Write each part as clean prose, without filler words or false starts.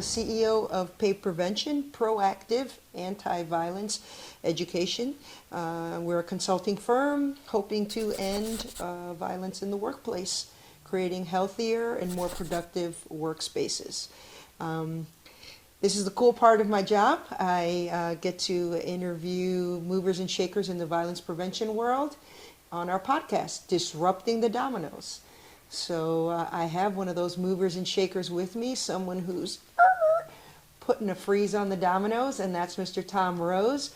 CEO of Paved Prevention, Proactive Anti-Violence Education. We're a consulting firm hoping to end violence in the workplace, creating healthier and more productive workspaces. This is the cool part of my job. I get to interview movers and shakers in the violence prevention world on our podcast, Disrupting the Dominoes. So I have one of those movers and shakers with me, someone who's putting a freeze on the dominoes, and that's Mr. Tom Rose.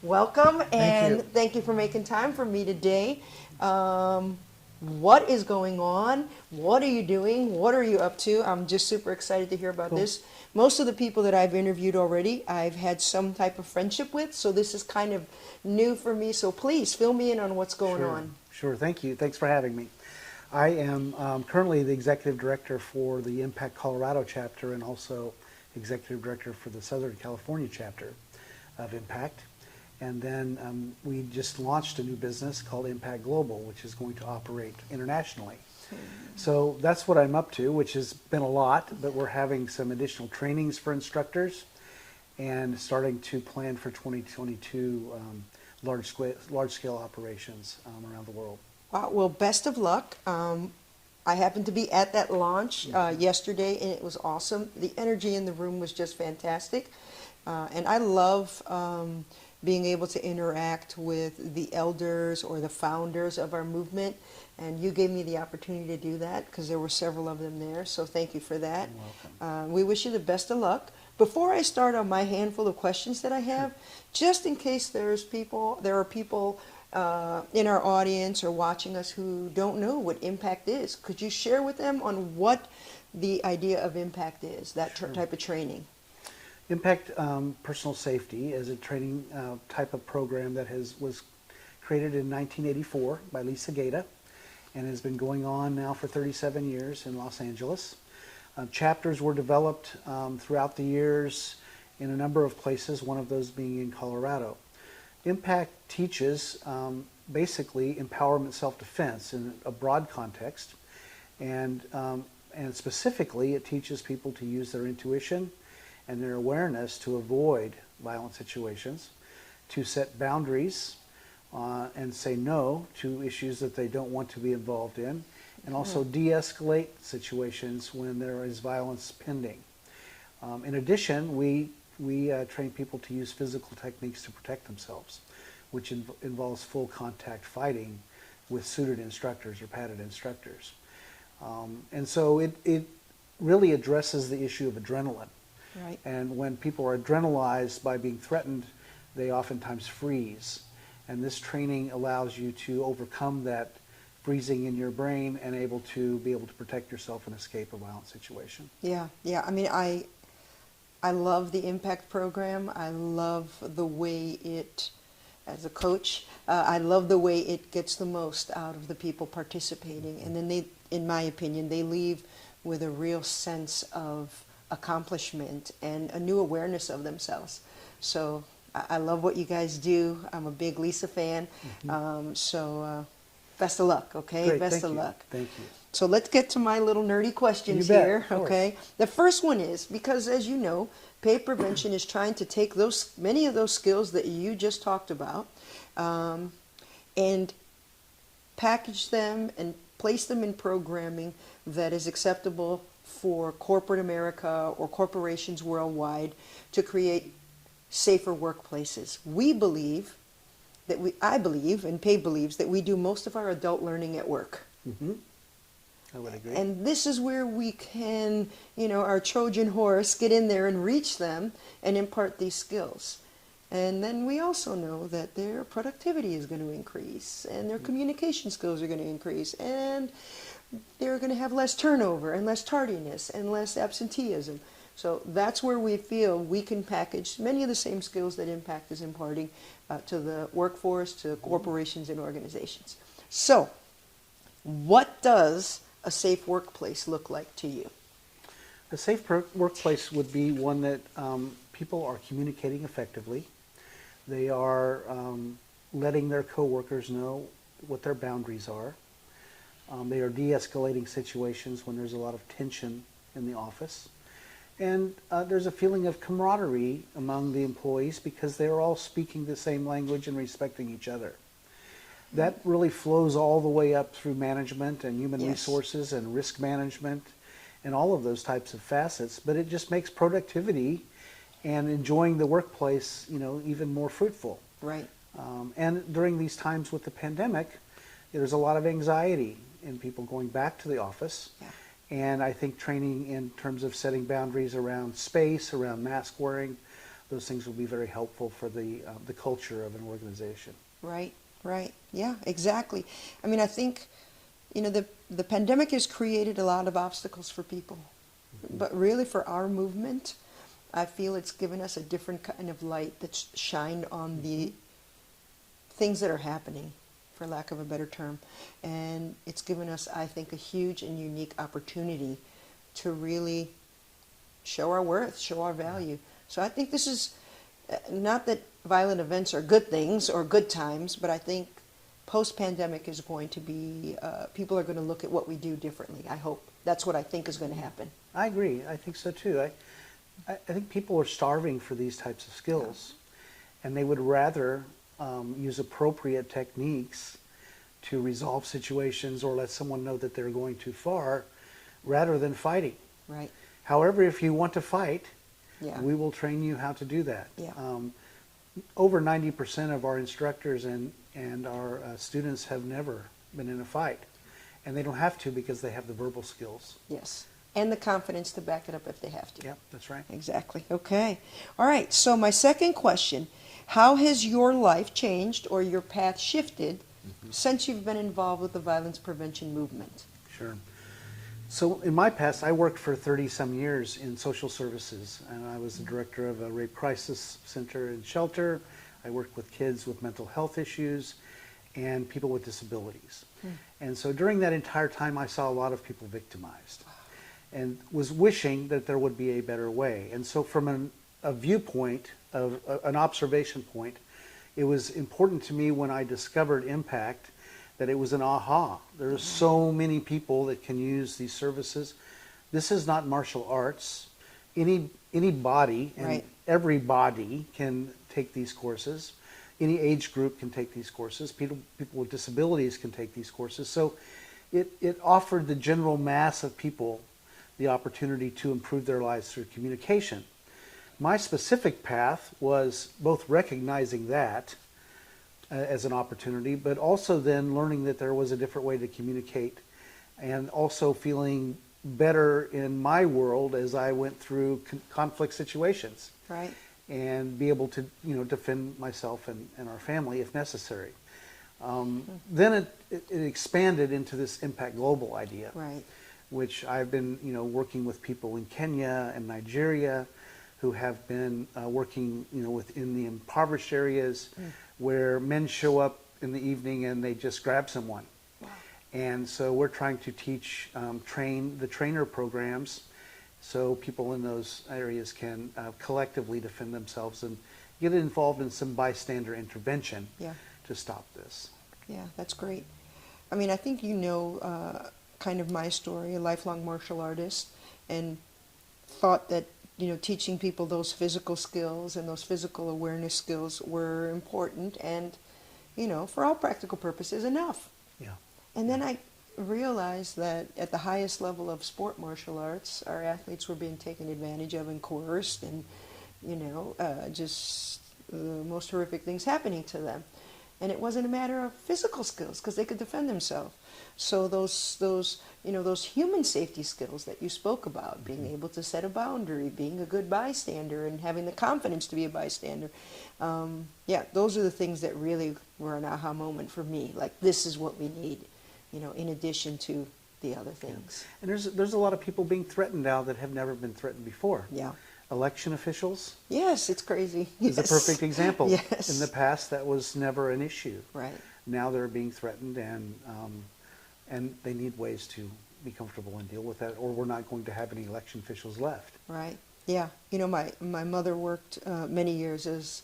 Welcome, and thank you for making time for me today. What is going on? What are you doing? What are you up to? I'm just super excited to hear about this. Most of the people that I've interviewed already, I've had some type of friendship with, so this is kind of new for me. So please fill me in on what's going on. Sure, thank you. Thanks for having me. I am currently the Executive Director for the Impact Colorado chapter and also Executive Director for the Southern California chapter of Impact. And then we just launched a new business called Impact Global, which is going to operate internationally. So that's what I'm up to, which has been a lot, but we're having some additional trainings for instructors and starting to plan for 2022 large-scale operations around the world. Wow, well, best of luck. I happened to be at that launch yesterday, and it was awesome. The energy in the room was just fantastic. And I love being able to interact with the elders or the founders of our movement. And you gave me the opportunity to do that because there were several of them there. So thank you for that. You're welcome. We wish you the best of luck. Before I start on my handful of questions that I have, just in case there are people in our audience or watching us who don't know what impact is, could you share with them on what the idea of impact is, that type of training? Impact Personal Safety is a training type of program that was created in 1984 by Lisa Gaeta and has been going on now for 37 years in Los Angeles. Chapters were developed throughout the years in a number of places, one of those being in Colorado. Impact teaches basically empowerment self-defense in a broad context, and specifically it teaches people to use their intuition and their awareness to avoid violent situations, to set boundaries and say no to issues that they don't want to be involved in, and also de-escalate situations when there is violence pending. In addition, we train people to use physical techniques to protect themselves, which involves full contact fighting with suited instructors or padded instructors. And so it really addresses the issue of adrenaline. Right. And when people are adrenalized by being threatened, they oftentimes freeze. And this training allows you to overcome that freezing in your brain and be able to protect yourself and escape a violent situation. Yeah. I mean, I love the Impact program. I love the way it, as a coach, I love the way it gets the most out of the people participating. And then they, in my opinion, they leave with a real sense of accomplishment and a new awareness of themselves. So I love what you guys do. I'm a big Lisa fan. So best of luck, okay? Great, best of luck. Thank you. So let's get to my little nerdy questions here, okay? The first one is, because as you know, Paved Prevention is trying to take many of those skills that you just talked about and package them and place them in programming that is acceptable for corporate America or corporations worldwide to create safer workplaces. I believe, and Paved believes, that we do most of our adult learning at work. I would agree. And this is where we can, our Trojan horse, get in there and reach them and impart these skills. And then we also know that their productivity is going to increase and their communication skills are going to increase and they're going to have less turnover and less tardiness and less absenteeism. So that's where we feel we can package many of the same skills that Impact is imparting to the workforce, to corporations and organizations. So what does a safe workplace look like to you? A safe workplace would be one that people are communicating effectively. They are letting their coworkers know what their boundaries are. They are de-escalating situations when there's a lot of tension in the office. And there's a feeling of camaraderie among the employees because they're all speaking the same language and respecting each other. That really flows all the way up through management and human Yes. resources and risk management and all of those types of facets. But it just makes productivity and enjoying the workplace, even more fruitful. Right. And during these times with the pandemic, there's a lot of anxiety in people going back to the office. Yeah. And I think training in terms of setting boundaries around space, around mask wearing, those things will be very helpful for the culture of an organization. Right, right. Yeah, exactly. I mean, I think, the pandemic has created a lot of obstacles for people. Mm-hmm. But really for our movement, I feel it's given us a different kind of light that's shined on the things that are happening, for lack of a better term. And it's given us, I think, a huge and unique opportunity to really show our worth, show our value. So I think this is, not that violent events are good things or good times, but I think post-pandemic is going to be, people are going to look at what we do differently, I hope. That's what I think is going to happen. I agree. I think so too. I think people are starving for these types of skills, and they would rather use appropriate techniques to resolve situations or let someone know that they're going too far rather than fighting. Right. However, if you want to fight, Yeah. we will train you how to do that. Yeah. Over 90% of our instructors and our students have never been in a fight, and they don't have to because they have the verbal skills. Yes. And the confidence to back it up if they have to. Yep, that's right. Exactly. Okay. All right. So my second question, how has your life changed or your path shifted since you've been involved with the violence prevention movement? Sure. So in my past, I worked for 30-some years in social services, and I was the director of a rape crisis center and shelter. I worked with kids with mental health issues and people with disabilities. And so during that entire time, I saw a lot of people victimized and was wishing that there would be a better way. And so from a viewpoint, of an observation point, it was important to me when I discovered Impact that it was an aha. There are so many people that can use these services. This is not martial arts. Any body and Right. every body can take these courses. Any age group can take these courses. People with disabilities can take these courses. So it offered the general mass of people the opportunity to improve their lives through communication. My specific path was both recognizing that as an opportunity, but also then learning that there was a different way to communicate, and also feeling better in my world as I went through conflict situations. Right. And be able to, defend myself and our family if necessary. Then it expanded into this Impact Global idea, Right. which I've been, working with people in Kenya and Nigeria who have been working, within the impoverished areas where men show up in the evening and they just grab someone. Wow. And so we're trying to teach, train the trainer programs so people in those areas can collectively defend themselves and get involved in some bystander intervention Yeah. to stop this. Yeah, that's great. I mean, I think kind of my story, a lifelong martial artist, and thought that, teaching people those physical skills and those physical awareness skills were important and, for all practical purposes, enough. Yeah. And then I realized that at the highest level of sport martial arts, our athletes were being taken advantage of and coerced and, just the most horrific things happening to them. And it wasn't a matter of physical skills because they could defend themselves. So those human safety skills that you spoke about, being able to set a boundary, being a good bystander, and having the confidence to be a bystander, those are the things that really were an aha moment for me. Like, this is what we need, in addition to the other things. And there's a lot of people being threatened now that have never been threatened before. Yeah. Election officials Yes, it's crazy. is a perfect example. Yes. In the past, that was never an issue. Right. Now they're being threatened, and they need ways to be comfortable and deal with that, or we're not going to have any election officials left. Right. Yeah. My mother worked many years as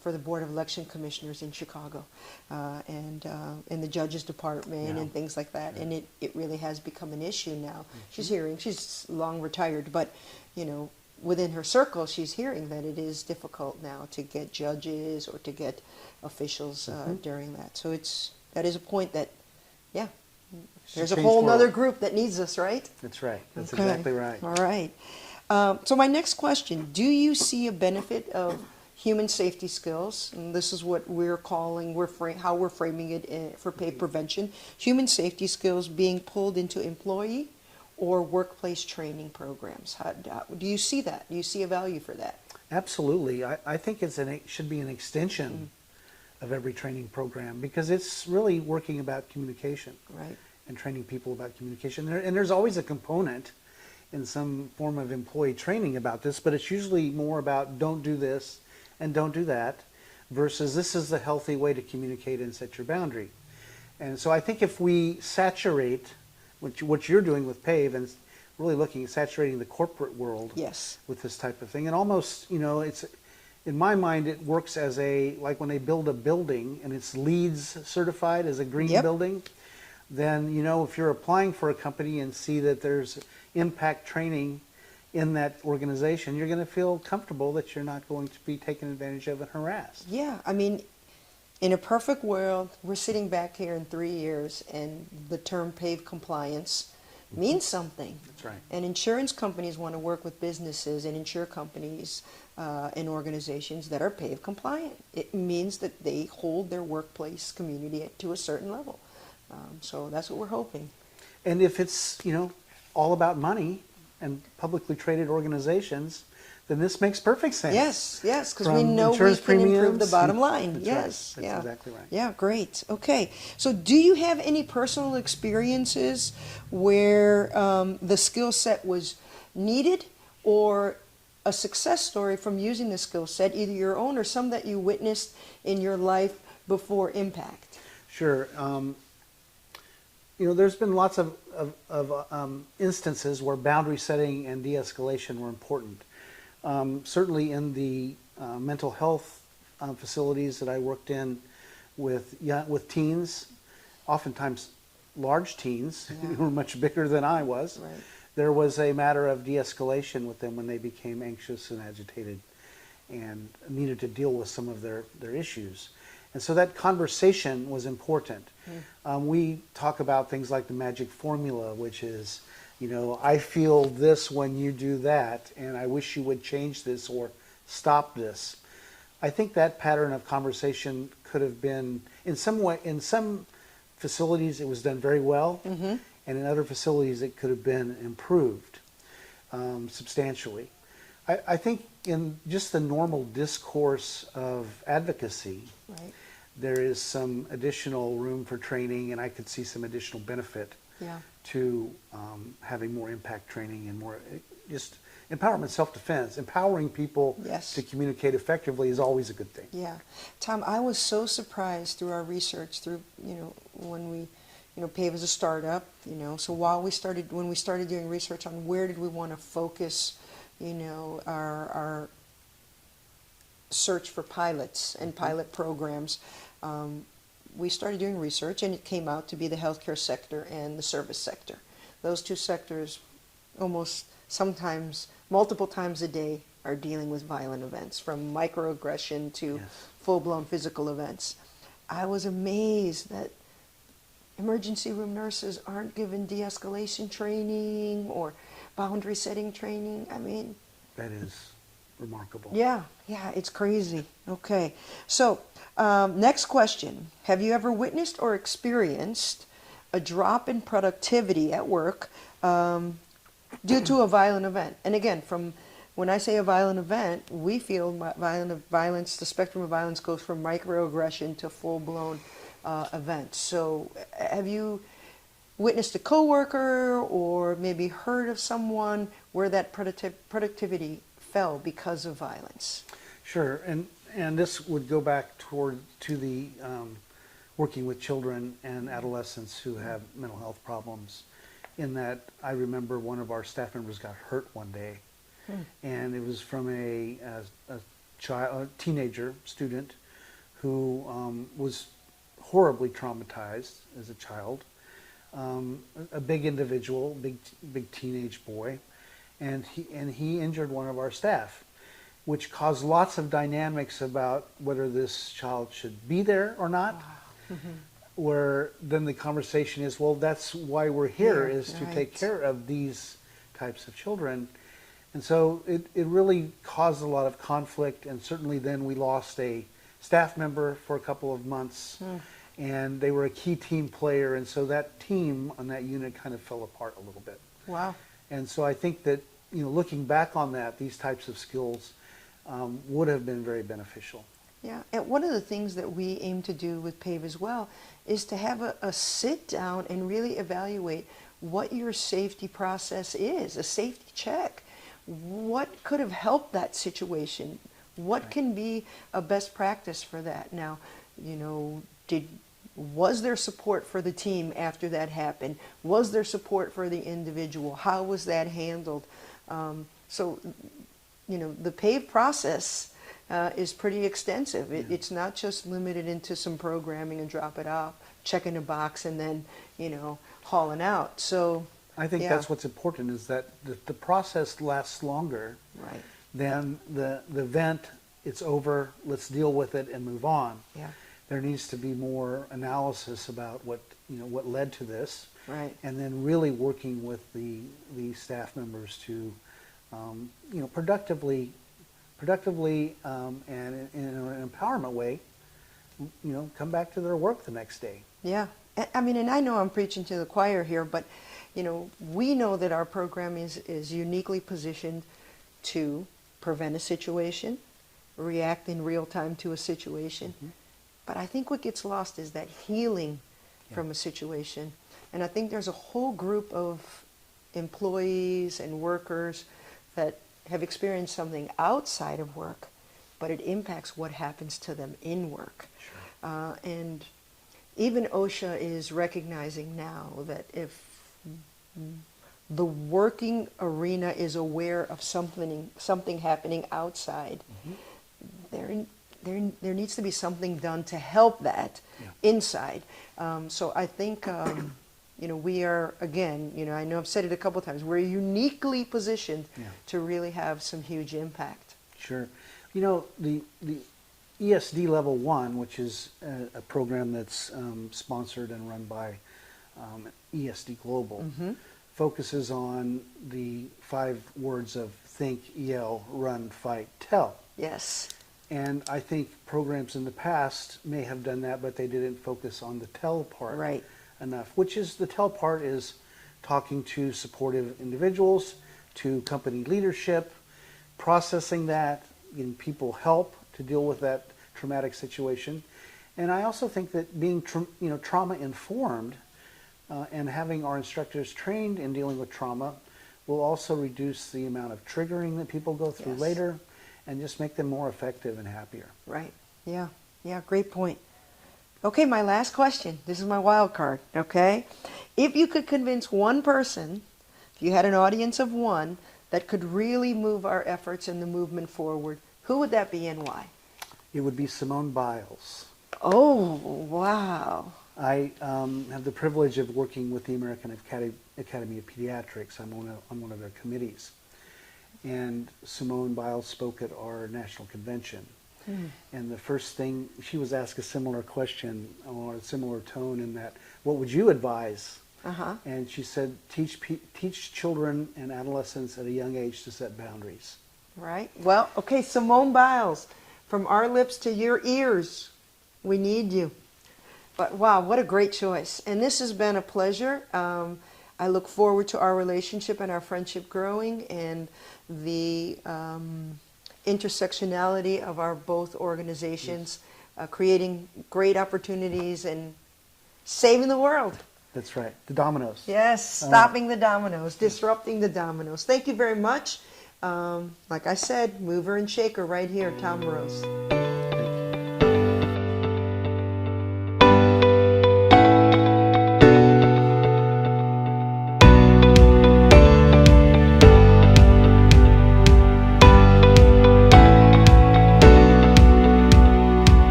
for the Board of Election Commissioners in Chicago, and in the Judges Department Yeah. and things like that. Yeah. And it really has become an issue now. She's long retired, but, you know, within her circle, she's hearing that it is difficult now to get judges or to get officials during that. So that is a point that, yeah, there's a change whole for- nother group that needs us, right? That's right. That's Okay. exactly right. All right. So my next question, do you see a benefit of human safety skills? And this is what we're calling, how we're framing it for PAVE prevention, human safety skills being pulled into employee or workplace training programs. Do you see that? Do you see a value for that? Absolutely. I think it should be an extension of every training program, because it's really working about communication. Right. And training people about communication. And there's always a component in some form of employee training about this, but it's usually more about don't do this and don't do that, versus this is the healthy way to communicate and set your boundary. And so I think if we saturate what you're doing with PAVE and really looking at saturating the corporate world Yes. with this type of thing, and almost, you know, it's, in my mind, it works as like when they build a building and it's LEEDs certified as a green Yep. building, then, you know, if you're applying for a company and see that there's impact training in that organization, you're going to feel comfortable that you're not going to be taken advantage of and harassed. Yeah, I mean, in a perfect world, we're sitting back here in 3 years and the term Paved Compliance means something. That's right. And insurance companies want to work with businesses and insure companies and organizations that are PAVE compliant. It means that they hold their workplace community to a certain level. So that's what we're hoping. And if it's, you know, all about money and publicly traded organizations, then this makes perfect sense. Yes, because we From know we insurance can improve the premiums, bottom line. that's Yes, right. That's exactly right. Yeah, great. Okay, so do you have any personal experiences where the skill set was needed, or a success story from using the skill set, either your own or some that you witnessed in your life before impact? Sure. You know, there's been lots of instances where boundary setting and de-escalation were important. Certainly in the mental health facilities that I worked in with teens, oftentimes large teens who were much bigger than I was, Right. there was a matter of de-escalation with them when they became anxious and agitated and needed to deal with some of their issues. And so that conversation was important. We talk about things like the magic formula, which is, you know, I feel this when you do that, and I wish you would change this or stop this. I think that pattern of conversation could have been, in some way, in some facilities it was done very well, and in other facilities it could have been improved substantially. I think in just the normal discourse of advocacy, Right. there is some additional room for training, and I could see some additional benefit Yeah. to having more impact training and more just empowerment, self-defense. Empowering people Yes. to communicate effectively is always a good thing. Yeah. Tom, I was so surprised through our research, when we, PAVE is a startup, so when we started doing research on where did we want to focus, our search for pilots and pilot programs, we started doing research, and it came out to be the healthcare sector and the service sector. Those two sectors almost sometimes, multiple times a day, are dealing with violent events, from microaggression to full-blown physical events. I was amazed that emergency room nurses aren't given de-escalation training or boundary setting training. I mean, That is remarkable. yeah, it's crazy. Okay, so next question. Have you ever witnessed or experienced a drop in productivity at work due to a violent event? And again, when I say a violent event, we feel violence, the spectrum of violence goes from microaggression to full-blown events. So have you witnessed a coworker or maybe heard of someone where that productivity fell because of violence? Sure, and this would go back to the working with children and adolescents who have mental health problems. In that, I remember one of our staff members got hurt one day, and it was from a teenager student who was horribly traumatized as a child, a big individual, big teenage boy, and he injured one of our staff, which caused lots of dynamics about whether this child should be there or not. Wow. Mm-hmm. Where then the conversation is, well, that's why we're here, Yeah, is to right. take care of these types of children. And so it really caused a lot of conflict, and certainly then we lost a staff member for a couple of months, and they were a key team player, and so that team on that unit kind of fell apart a little bit. Wow. And so I think that, looking back on that, these types of skills would have been very beneficial. Yeah, and one of the things that we aim to do with PAVE as well is to have a sit down and really evaluate what your safety process is, a safety check. What could have helped that situation? What can be a best practice for that? Now, was there support for the team after that happened? Was there support for the individual? How was that handled? So, the PAVE process is pretty extensive. It's not just limited into some programming and drop it off, checking a box, and then, hauling out. So I think that's what's important, is that the process lasts longer right. than the event. It's over, let's deal with it and move on. Yeah. There needs to be more analysis about what led to this, Right. and then really working with the staff members to productively and in an empowerment way, come back to their work the next day. Yeah. I mean, and I know I'm preaching to the choir here, but, we know that our program is uniquely positioned to prevent a situation, react in real time to a situation. Mm-hmm. But I think what gets lost is that healing from a situation. And I think there's a whole group of employees and workers that have experienced something outside of work, but it impacts what happens to them in work. Sure. And even OSHA is recognizing now that if the working arena is aware of something happening outside, mm-hmm. there needs to be something done to help that inside. So I think we are, again, I know I've said it a couple of times, we're uniquely positioned to really have some huge impact. Sure. The ESD Level 1, which is a program that's sponsored and run by ESD Global, mm-hmm. focuses on the 5 words of think, yell, run, fight, tell. Yes. And I think programs in the past may have done that, but they didn't focus on the tell part. Right. Enough, which is the tell part is talking to supportive individuals, to company leadership, processing that, getting people help to deal with that traumatic situation. And I also think that being trauma informed and having our instructors trained in dealing with trauma will also reduce the amount of triggering that people go through later, and just make them more effective and happier. Right. Yeah. Great point. Okay, my last question. This is my wild card, okay? If you could convince one person, if you had an audience of one, that could really move our efforts in the movement forward, who would that be and why? It would be Simone Biles. Oh, wow. I have the privilege of working with the American Academy of Pediatrics. I'm on one of their committees. And Simone Biles spoke at our national convention. And the first thing, she was asked a similar question or a similar tone in that, what would you advise? Uh-huh. And she said, teach children and adolescents at a young age to set boundaries. Right. Well, okay, Simone Biles, from our lips to your ears, we need you. But wow, what a great choice. And this has been a pleasure. I look forward to our relationship and our friendship growing, and the intersectionality of our both organizations, creating great opportunities and saving the world. That's right. The Dominoes. Yes, stopping the dominoes, disrupting the dominoes. Thank you very much. Like I said, mover and shaker right here, Tom Rose.